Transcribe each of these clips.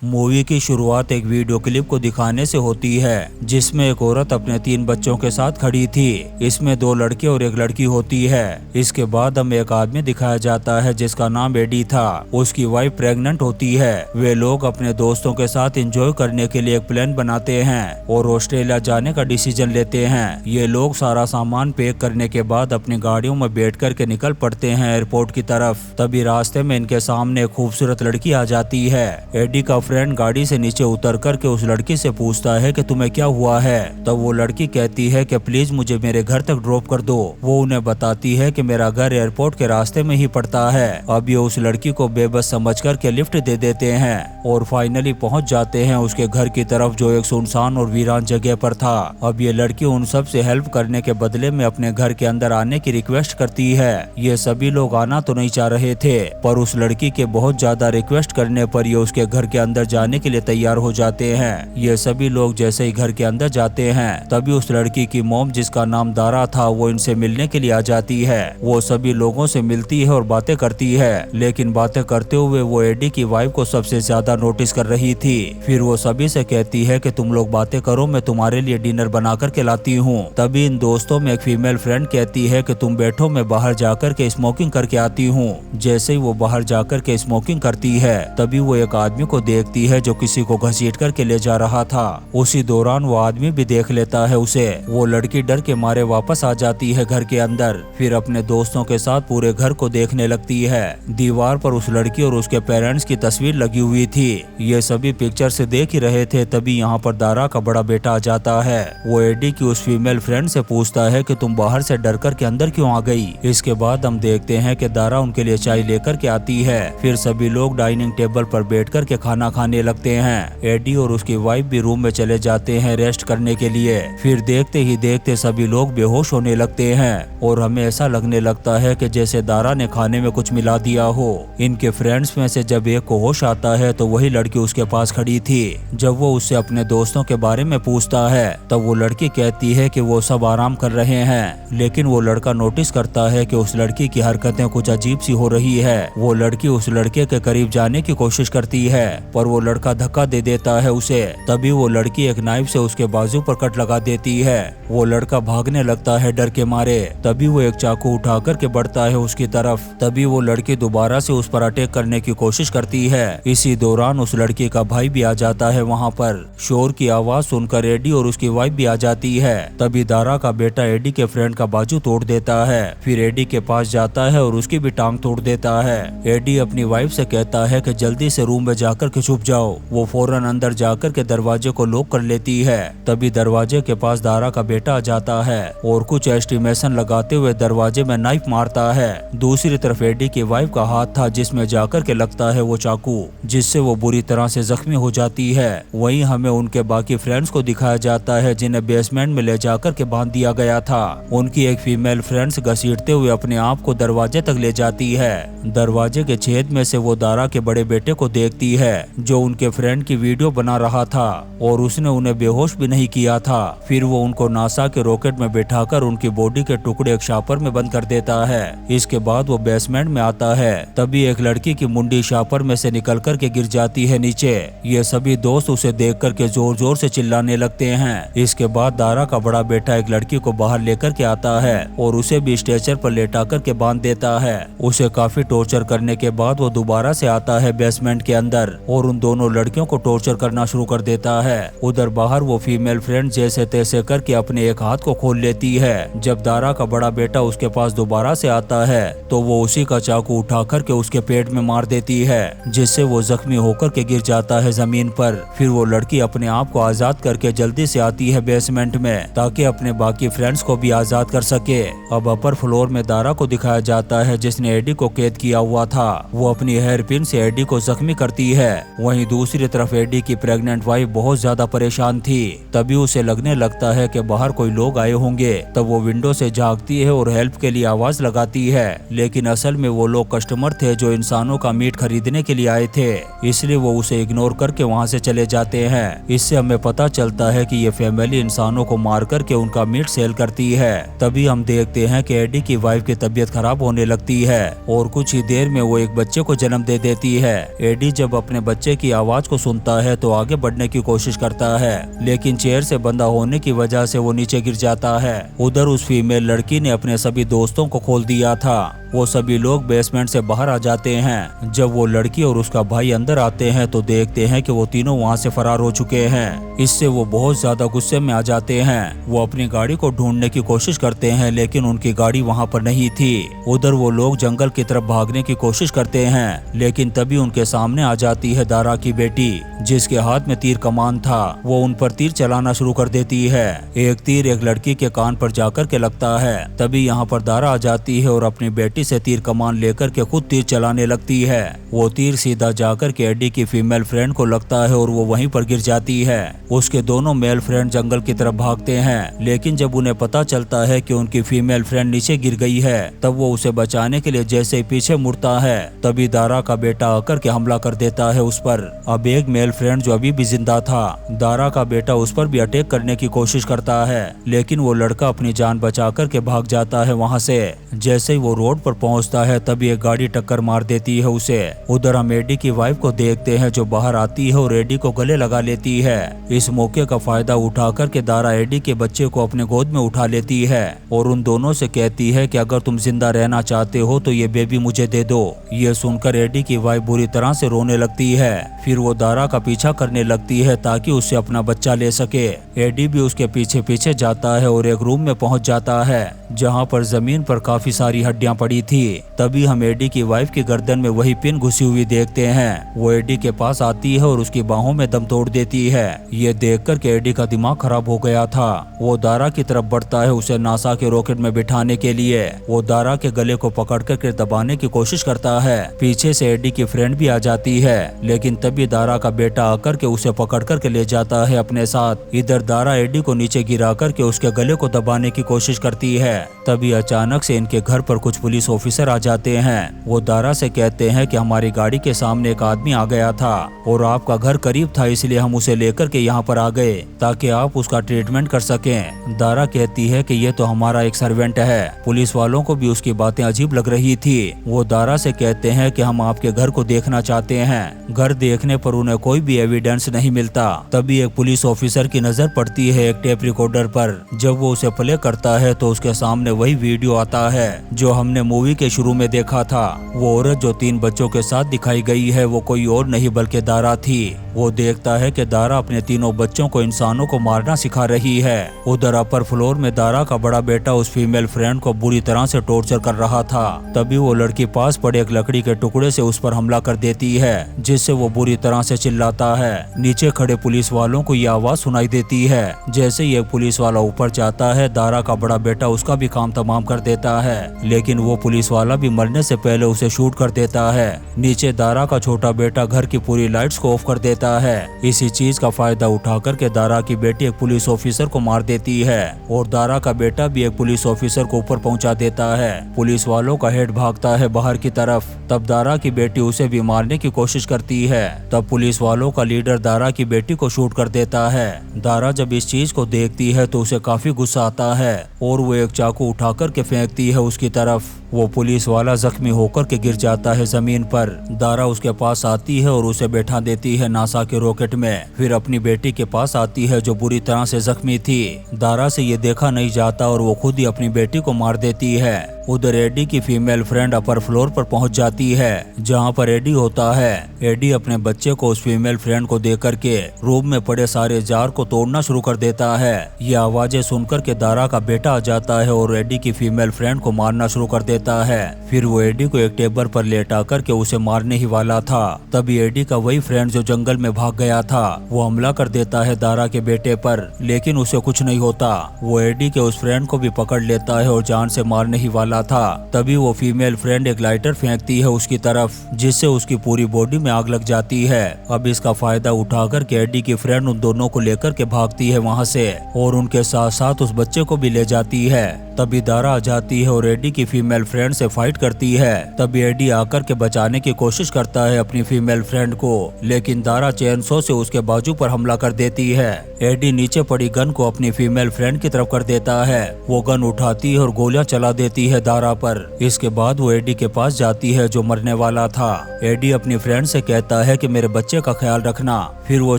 Movie की शुरुआत एक वीडियो क्लिप को दिखाने से होती है जिसमें एक औरत अपने 3 बच्चों के साथ खड़ी थी। इसमें 2 लड़के और 1 लड़की होती है। इसके बाद हमें एक आदमी दिखाया जाता है जिसका नाम एडी था। उसकी वाइफ प्रेग्नेंट होती है। वे लोग अपने दोस्तों के साथ एंजॉय करने के लिए एक प्लान बनाते हैं और ऑस्ट्रेलिया जाने का डिसीजन लेते हैं। ये लोग सारा सामान पैक करने के बाद अपनी गाड़ियों में बैठ कर के निकल पड़ते हैं एयरपोर्ट की तरफ। तभी रास्ते में इनके सामने एक खूबसूरत लड़की आ जाती है। एडी का फ्रेंड गाड़ी से नीचे उतर कर के उस लड़की से पूछता है कि तुम्हें क्या हुआ है। तब वो लड़की कहती है कि प्लीज मुझे मेरे घर तक ड्रॉप कर दो। वो उन्हें बताती है कि मेरा घर एयरपोर्ट के रास्ते में ही पड़ता है। अब ये उस लड़की को बेबस समझ कर के लिफ्ट दे देते हैं और फाइनली पहुंच जाते हैं उसके घर की तरफ जो एक सुनसान और वीरान जगह पर था। अब ये लड़की उन सब से हेल्प करने के बदले में अपने घर के अंदर आने की रिक्वेस्ट करती है। ये सभी लोग आना तो नहीं चाह रहे थे पर उस लड़की के बहुत ज्यादा रिक्वेस्ट करने पर ये उसके घर के अंदर जाने के लिए तैयार हो जाते हैं। ये सभी लोग जैसे ही घर के अंदर जाते हैं तभी उस लड़की की मॉम जिसका नाम दारा था वो इनसे मिलने के लिए आ जाती है। वो सभी लोगों से मिलती है और बातें करती है, लेकिन बातें करते हुए वो एडी की वाइफ को सबसे ज्यादा नोटिस कर रही थी। फिर वो सभी से कहती है कि तुम लोग बातें करो, मैं तुम्हारे लिए डिनर बना कर के लाती हूँ। तभी इन दोस्तों में एक फीमेल फ्रेंड कहती है कि तुम बैठो, मैं बाहर जाकर के स्मोकिंग करके आती हूँ। जैसे ही वो बाहर जाकर के स्मोकिंग करती है तभी वो एक आदमी को देखती है जो किसी को घसीट करके ले जा रहा था। उसी दौरान वो आदमी भी देख लेता है उसे। वो लड़की डर के मारे वापस आ जाती है घर के अंदर। फिर अपने दोस्तों के साथ पूरे घर को देखने लगती है। दीवार पर उस लड़की और उसके पेरेंट्स की तस्वीर लगी हुई थी। ये सभी पिक्चर से देख ही रहे थे तभी यहाँ पर दारा का बड़ा बेटा आ जाता है। वो एडी की उस फीमेल फ्रेंड से पूछता है कि तुम बाहर से डर कर के अंदर क्यों आ गई। इसके बाद हम देखते हैं कि दारा उनके लिए चाय लेकर के आती है। फिर सभी लोग डाइनिंग टेबल पर बैठ कर के खाना खाने लगते हैं। एडी और उसकी वाइफ भी रूम में चले जाते हैं रेस्ट करने के लिए। फिर देखते ही देखते सभी लोग बेहोश होने लगते हैं और हमें ऐसा लगने लगता है कि जैसे दारा ने खाने में कुछ मिला दिया हो। इनके फ्रेंड्स में से जब एक को होश आता है तो वही लड़की उसके पास खड़ी थी। जब वो उससे अपने दोस्तों के बारे में पूछता है तब वो लड़की कहती है कि वो सब आराम कर रहे हैं, लेकिन वो लड़का नोटिस करता है कि उस लड़की की हरकतें कुछ अजीब सी हो रही है। वो लड़की उस लड़के के करीब जाने की कोशिश करती है पर वो लड़का धक्का दे देता है उसे। तभी वो लड़की एक नाइफ से उसके बाजू पर कट लगा देती है। वो लड़का भागने लगता है डर के मारे। तभी वो एक चाकू उठा कर के बढ़ता है उसकी तरफ। तभी वो लड़की दोबारा से उस पर अटैक करने की कोशिश करती है। इसी दौरान उस लड़की का भाई भी आ जाता है वहाँ पर। शोर की आवाज सुनकर एडी और उसकी वाइफ भी आ जाती है। तभी दारा का बेटा एडी के फ्रेंड का बाजू तोड़ देता है। फिर एडी के पास जाता है और उसकी भी टांग तोड़ देता है। एडी अपनी वाइफ से कहता है कि जल्दी से रूम में जाकर के छुप जाओ। वो फौरन अंदर जाकर के दरवाजे को लॉक कर लेती है। तभी दरवाजे के पास दारा का बेटा आ जाता है और कुछ एस्टिमेशन लगाते हुए दरवाजे में नाइफ मारता है। दूसरी तरफ एडी की वाइफ का हाथ था जिसमें जाकर के लगता है वो चाकू, जिससे वो बुरी तरह से जख्मी हो जाती है। वहीं हमें उनके बाकी फ्रेंड्स को दिखाया जाता है जिन्हें बेसमेंट में ले जाकर के बांध दिया गया था। उनकी एक फीमेल फ्रेंड्स घसीटते हुए अपने आप को दरवाजे तक ले जाती है। दरवाजे के छेद में से वो दारा के बड़े बेटे को देखती है जो उनके फ्रेंड की वीडियो बना रहा था और उसने उन्हें बेहोश भी नहीं किया था। फिर वो उनको नासा के रॉकेट में बैठाकर उनकी बॉडी के टुकड़े एक शापर में बंद कर देता है। इसके बाद वो बेसमेंट में आता है। तभी एक लड़की की मुंडी शापर में से निकल कर के गिर जाती है नीचे। ये सभी दोस्त उसे देख कर के जोर जोर से चिल्लाने लगते हैं। इसके बाद दारा का बड़ा बेटा एक लड़की को बाहर लेकर के आता है और उसे भी स्ट्रेचर पर लेटा कर के बांध देता है। उसे काफी टॉर्चर करने के बाद वो दोबारा से आता है बेसमेंट के अंदर और उन दोनों लड़कियों को टॉर्चर करना शुरू कर देता है। उधर बाहर वो फीमेल फ्रेंड जैसे तैसे करके अपने एक हाथ को खोल लेती है। जब दारा का बड़ा बेटा उसके पास दोबारा से आता है तो वो उसी का चाकू उठा करके उसके पेट में मार देती है, जिससे वो जख्मी होकर के गिर जाता है जमीन पर। फिर वो लड़की अपने आप को आजाद करके जल्दी से आती है बेसमेंट में ताकि अपने बाकी फ्रेंड्स को भी आजाद कर सके। अब अपर फ्लोर में दारा को दिखाया जाता है जिसने एडी को कैद किया हुआ था। वो अपनी हेयर पिन से एडी को जख्मी करती है। वहीं दूसरी तरफ एडी की प्रेग्नेंट वाइफ बहुत ज्यादा परेशान थी। तभी उसे लगने लगता है कि बाहर कोई लोग आए होंगे। तब वो विंडो से झांकती है और हेल्प के लिए आवाज लगाती है, लेकिन असल में वो लोग कस्टमर थे जो इंसानों का मीट खरीदने के लिए आए थे, इसलिए वो उसे इग्नोर करके वहाँ से चले जाते हैं। इससे हमें पता चलता है कि ये फैमिली इंसानों को मार करके उनका मीट सेल करती है। तभी हम देखते हैं कि एडी की वाइफ की तबीयत खराब होने लगती है और कुछ ही देर में वो एक बच्चे को जन्म दे देती है। एडी जब अपने बच्चे बच्चे की आवाज को सुनता है तो आगे बढ़ने की कोशिश करता है, लेकिन चेयर से बंधा होने की वजह से वो नीचे गिर जाता है। उधर उस फीमेल लड़की ने अपने सभी दोस्तों को खोल दिया था। वो सभी लोग बेसमेंट से बाहर आ जाते हैं। जब वो लड़की और उसका भाई अंदर आते हैं तो देखते हैं कि वो तीनों वहाँ से फरार हो चुके हैं। इससे वो बहुत ज्यादा गुस्से में आ जाते हैं। वो अपनी गाड़ी को ढूंढने की कोशिश करते हैं, लेकिन उनकी गाड़ी वहाँ पर नहीं थी। उधर वो लोग जंगल की तरफ भागने की कोशिश करते हैं, लेकिन तभी उनके सामने आ जाती है दारा की बेटी, जिसके हाथ में तीर कमान था। वो उन पर तीर चलाना शुरू कर देती है। एक तीर एक लड़की के कान पर जाकर के लगता है। तभी यहाँ पर दारा आ जाती है और अपनी बेटी से तीर कमान लेकर के खुद तीर चलाने लगती है। वो तीर सीधा जाकर के एडी की फीमेल फ्रेंड को लगता है और वो वहीं पर गिर जाती है। उसके दोनों मेल फ्रेंड जंगल की तरफ भागते हैं, लेकिन जब उन्हें पता चलता है कि उनकी फीमेल फ्रेंड नीचे गिर गई है, तब वो उसे बचाने के लिए जैसे ही पीछे मुड़ता है, तभी दारा का बेटा आकर के हमला कर देता है उस पर। अब एक मेल फ्रेंड जो अभी भी जिंदा था, दारा का बेटा उस पर भी अटैक करने की कोशिश करता है, लेकिन वो लड़का अपनी जान बचा कर के भाग जाता है वहाँ से। जैसे ही वो रोड पर पहुंचता है तभी एक गाड़ी टक्कर मार देती है उसे। उधर हम एडी की वाइफ को देखते हैं जो बाहर आती है और एडी को गले लगा लेती है। इस मौके का फायदा उठाकर के दारा एडी के बच्चे को अपने गोद में उठा लेती है और उन दोनों से कहती है कि अगर तुम जिंदा रहना चाहते हो तो ये बेबी मुझे दे दो। ये सुनकर एडी की वाइफ बुरी तरह से रोने लगती है। फिर वो दारा का पीछा करने लगती है ताकि उससे अपना बच्चा ले सके। एडी भी उसके पीछे पीछे जाता है और एक रूम में पहुंच जाता है जहां पर जमीन पर काफी सारी हड्डियां पड़ी थी। तभी हम एडी की वाइफ की गर्दन में वही पिन घुसी हुई देखते हैं। वो एडी के पास आती है और उसकी बाहों में दम तोड़ देती है। ये देखकर के एडी का दिमाग खराब हो गया था। वो दारा की तरफ बढ़ता है उसे नासा के रॉकेट में बिठाने के लिए। वो दारा के गले को पकड़ कर दबाने की कोशिश करता है। पीछे से एडी की फ्रेंड भी आ जाती है, लेकिन तभी दारा का बेटा आकर के उसे पकड़ कर के ले जाता है अपने साथ। इधर दारा एडी को नीचे गिरा कर के उसके गले को दबाने की कोशिश करती है। तभी अचानक से इनके घर पर कुछ पुलिस ऑफिसर आ जाते हैं। वो दारा से कहते हैं कि हमारी गाड़ी के सामने एक आदमी आ गया था और आपका घर करीब था, इसलिए हम उसे लेकर के यहाँ पर आ गए ताकि आप उसका ट्रीटमेंट कर सकें। दारा कहती है कि ये तो हमारा एक सर्वेंट है। पुलिस वालों को भी उसकी बातें अजीब लग रही थी। वो दारा से कहते हैं कि हम आपके घर को देखना चाहते हैं। घर देखने पर उन्हें कोई भी एविडेंस नहीं मिलता। तभी एक पुलिस ऑफिसर की नजर पड़ती है एक टेप रिकॉर्डर पर। जब वो उसे प्ले करता है तो उसके सामने वही वीडियो आता है जो हमने मूवी के शुरू में देखा था। वो औरत जो 3 बच्चों के साथ दिखाई गई है वो कोई और नहीं बल्कि दारा थी। वो देखता है कि दारा अपने तीनों बच्चों को इंसानों को मारना सिखा रही है। उधर अपर फ्लोर में दारा का बड़ा बेटा उस फीमेल फ्रेंड को बुरी तरह से टॉर्चर कर रहा था। तभी वो लड़की पास पड़े एक लकड़ी के टुकड़े से उस पर हमला कर देती है, जिससे वो बुरी तरह से चिल्लाता है। नीचे खड़े पुलिस वालों को ये आवाज सुनाई देती है। जैसे ही एक पुलिस वाला ऊपर जाता है, दारा का बड़ा बेटा उसका भी काम तमाम कर देता है, लेकिन वो पुलिस वाला भी मरने से पहले उसे शूट कर देता है। नीचे दारा का छोटा बेटा घर की पूरी लाइट्स को ऑफ कर देता है। इसी चीज का फायदा उठाकर के दारा की बेटी एक पुलिस ऑफिसर को मार देती है और दारा का बेटा भी एक पुलिस ऑफिसर को ऊपर पहुंचा देता है। पुलिस वालों का हेड भागता है बाहर की तरफ। तब दारा की बेटी उसे भी मारने की कोशिश करती है। तब पुलिस वालों का लीडर दारा की बेटी को शूट कर देता है। दारा जब इस चीज को देखती है तो उसे काफी गुस्सा आता है और वो एक चाकू उठाकर के फेंकती है उसकी तरफ। वो पुलिस वाला जख्मी होकर के गिर जाता है जमीन पर। दारा उसके पास आती है और उसे बैठा देती है नासा के रॉकेट में। फिर अपनी बेटी के पास आती है जो बुरी तरह से जख्मी थी। दारा से ये देखा नहीं जाता और वो खुद ही अपनी बेटी को मार देती है। उधर एडी की फीमेल फ्रेंड अपर फ्लोर पर पहुंच जाती है जहां पर एडी होता है। एडी अपने बच्चे को उस फीमेल फ्रेंड को देकर के रूम में पड़े सारे जार को तोड़ना शुरू कर देता है। ये आवाजें सुनकर के दारा का बेटा आ जाता है और एडी की फीमेल फ्रेंड को मारना शुरू कर देता है। फिर वो एडी को एक टेबल पर लेटा करके उसे मारने ही वाला था। तभी एडी का वही फ्रेंड जो जंगल में भाग गया था वो हमला कर देता है दारा के बेटे पर, लेकिन उसे कुछ नहीं होता। वो एडी के उस फ्रेंड को भी पकड़ लेता है और जान से मारने ही वाला था। तभी वो फीमेल फ्रेंड एक लाइटर फेंकती है उसकी तरफ, जिससे उसकी पूरी बॉडी में आग लग जाती है। अब इसका फायदा उठाकर के एडी की फ्रेंड उन दोनों को लेकर के भागती है वहाँ से और उनके साथ साथ उस बच्चे को भी ले जाती है। तभी दारा आ जाती है और एडी की फीमेल फ्रेंड से फाइट करती है। तभी एडी आकर के बचाने की कोशिश करता है अपनी फीमेल फ्रेंड को, लेकिन दारा चेनसो से उसके बाजू पर हमला कर देती है। एडी नीचे पड़ी गन को अपनी फीमेल फ्रेंड की तरफ कर देता है। वो गन उठाती है और गोलियां चला देती है दारा पर। इसके बाद वो एडी के पास जाती है जो मरने वाला था। एडी अपनी फ्रेंड से कहता है कि मेरे बच्चे का ख्याल रखना। फिर वो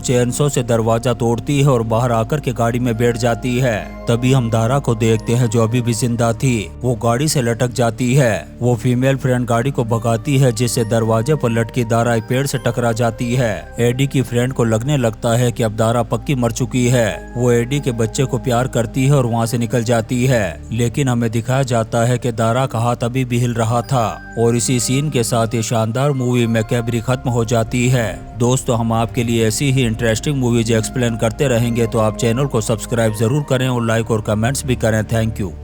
चेनसो से दरवाजा तोड़ती है और बाहर आकर के गाड़ी में बैठ जाती है। तभी हम दारा को देखते हैं जो अभी भी जिंदा थी। वो गाड़ी से लटक जाती है। वो फीमेल फ्रेंड गाड़ी को भगाती है जिससे दरवाजे पर लटकी दारा एक पेड़ से टकरा जाती है। एडी की फ्रेंड को लगने लगता है कि अब दारा पक्की मर चुकी है। वो एडी के बच्चे को प्यार करती है और वहाँ से निकल जाती है। लेकिन हमें दिखाया जाता है कि दारा का हाथ अभी भी हिल रहा था। और इसी सीन के साथ ये शानदार मूवी मैकैबरी खत्म हो जाती है। दोस्तों, हम आपके लिए ऐसी ही इंटरेस्टिंग मूवीज एक्सप्लेन करते रहेंगे, तो आप चैनल को सब्सक्राइब जरूर करें और लाइक और कमेंट्स भी करें। Thank you.